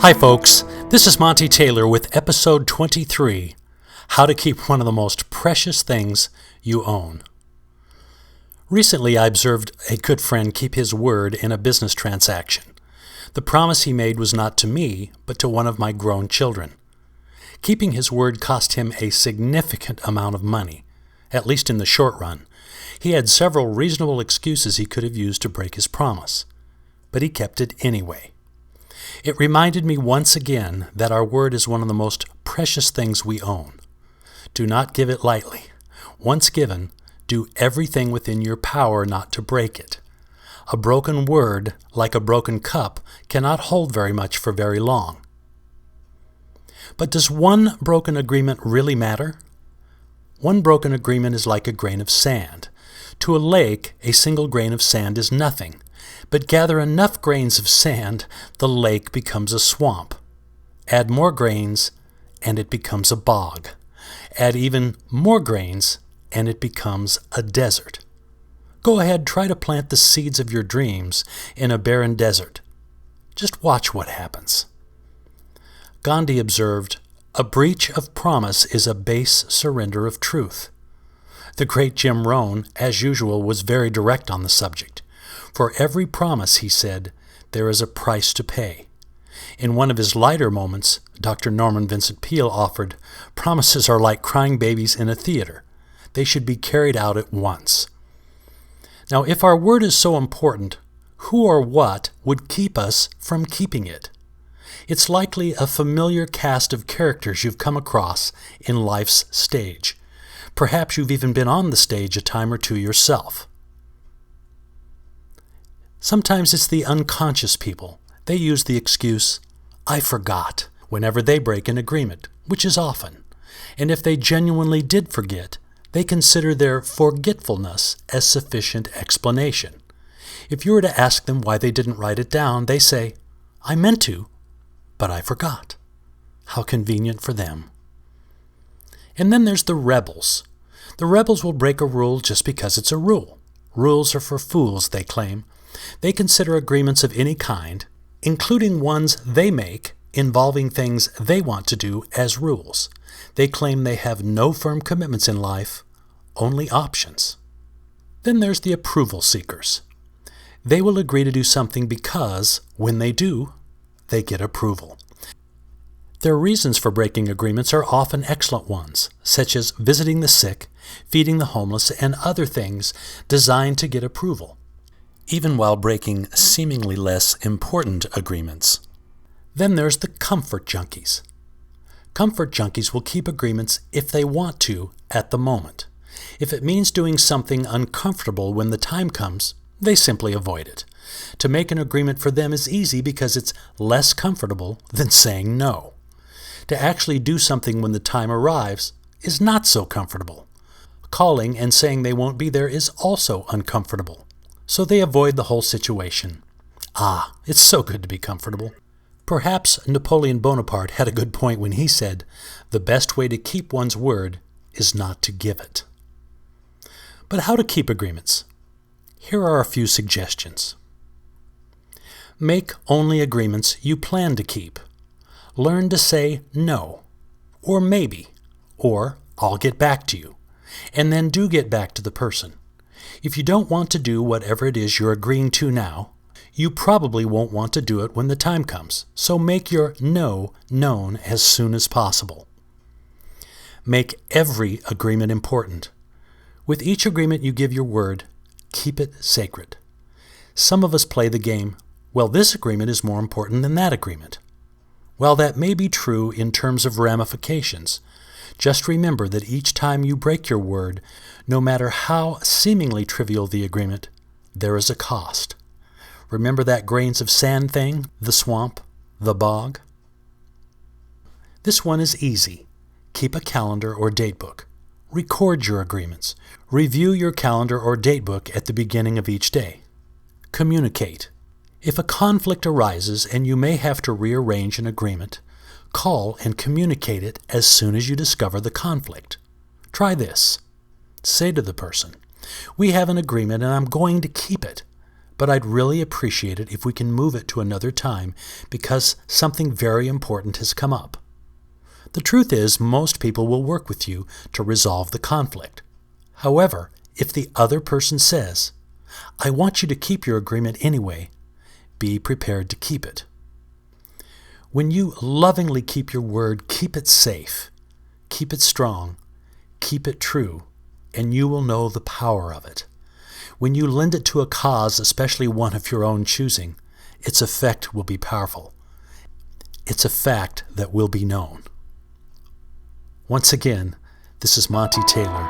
Hi folks, this is Monte Taylor with episode 23, How to Keep One of the Most Precious Things You Own. Recently I observed a good friend keep his word in a business transaction. The promise he made was not to me, but to one of my grown children. Keeping his word cost him a significant amount of money, at least in the short run. He had several reasonable excuses he could have used to break his promise, but he kept it anyway. It reminded me once again that our word is one of the most precious things we own. Do not give it lightly. Once given, do everything within your power not to break it. A broken word, like a broken cup, cannot hold very much for very long. But does one broken agreement really matter? One broken agreement is like a grain of sand. To a lake, a single grain of sand is nothing. But gather enough grains of sand, the lake becomes a swamp. Add more grains, and it becomes a bog. Add even more grains, and it becomes a desert. Go ahead, try to plant the seeds of your dreams in a barren desert. Just watch what happens. Gandhi observed, "A breach of promise is a base surrender of truth." The great Jim Rohn, as usual, was very direct on the subject. For every promise, he said, there is a price to pay. In one of his lighter moments, Dr. Norman Vincent Peale offered, "Promises are like crying babies in a theater. They should be carried out at once." Now, if our word is so important, who or what would keep us from keeping it? It's likely a familiar cast of characters you've come across in life's stage. Perhaps you've even been on the stage a time or two yourself. Sometimes it's the unconscious people. They use the excuse, "I forgot," whenever they break an agreement, which is often. And if they genuinely did forget, they consider their forgetfulness as sufficient explanation. If you were to ask them why they didn't write it down, they say, "I meant to, but I forgot." How convenient for them. And then there's the rebels. The rebels will break a rule just because it's a rule. Rules are for fools, they claim. They consider agreements of any kind, including ones they make involving things they want to do, as rules. They claim they have no firm commitments in life, only options. Then there's the approval seekers. They will agree to do something because, when they do, they get approval. Their reasons for breaking agreements are often excellent ones, such as visiting the sick, feeding the homeless, and other things designed to get approval, even while breaking seemingly less important agreements. Then there's the comfort junkies. Comfort junkies will keep agreements if they want to at the moment. If it means doing something uncomfortable when the time comes, they simply avoid it. To make an agreement for them is easy because it's less comfortable than saying no. To actually do something when the time arrives is not so comfortable. Calling and saying they won't be there is also uncomfortable. So they avoid the whole situation. It's so good to be comfortable. Perhaps Napoleon Bonaparte had a good point when he said, "The best way to keep one's word is not to give it." But how to keep agreements? Here are a few suggestions. Make only agreements you plan to keep. Learn to say no, or maybe, or I'll get back to you, and then do get back to the person. If you don't want to do whatever it is you're agreeing to now, you probably won't want to do it when the time comes, so make your no known as soon as possible. Make every agreement important. With each agreement you give your word, keep it sacred. Some of us play the game, well, this agreement is more important than that agreement. While that may be true in terms of ramifications, just remember that each time you break your word, no matter how seemingly trivial the agreement, there is a cost. Remember that grains of sand thing, the swamp, the bog? This one is easy. Keep a calendar or datebook. Record your agreements. Review your calendar or datebook at the beginning of each day. Communicate. If a conflict arises and you may have to rearrange an agreement, call and communicate it as soon as you discover the conflict. Try this. Say to the person, "We have an agreement and I'm going to keep it, but I'd really appreciate it if we can move it to another time because something very important has come up. The truth is, most people will work with you to resolve the conflict. However, if the other person says, "I want you to keep your agreement anyway," be prepared to keep it. When you lovingly keep your word, keep it safe, keep it strong, keep it true, and you will know the power of it. When you lend it to a cause, especially one of your own choosing, its effect will be powerful. It's a fact that will be known. Once again, this is Monte Taylor,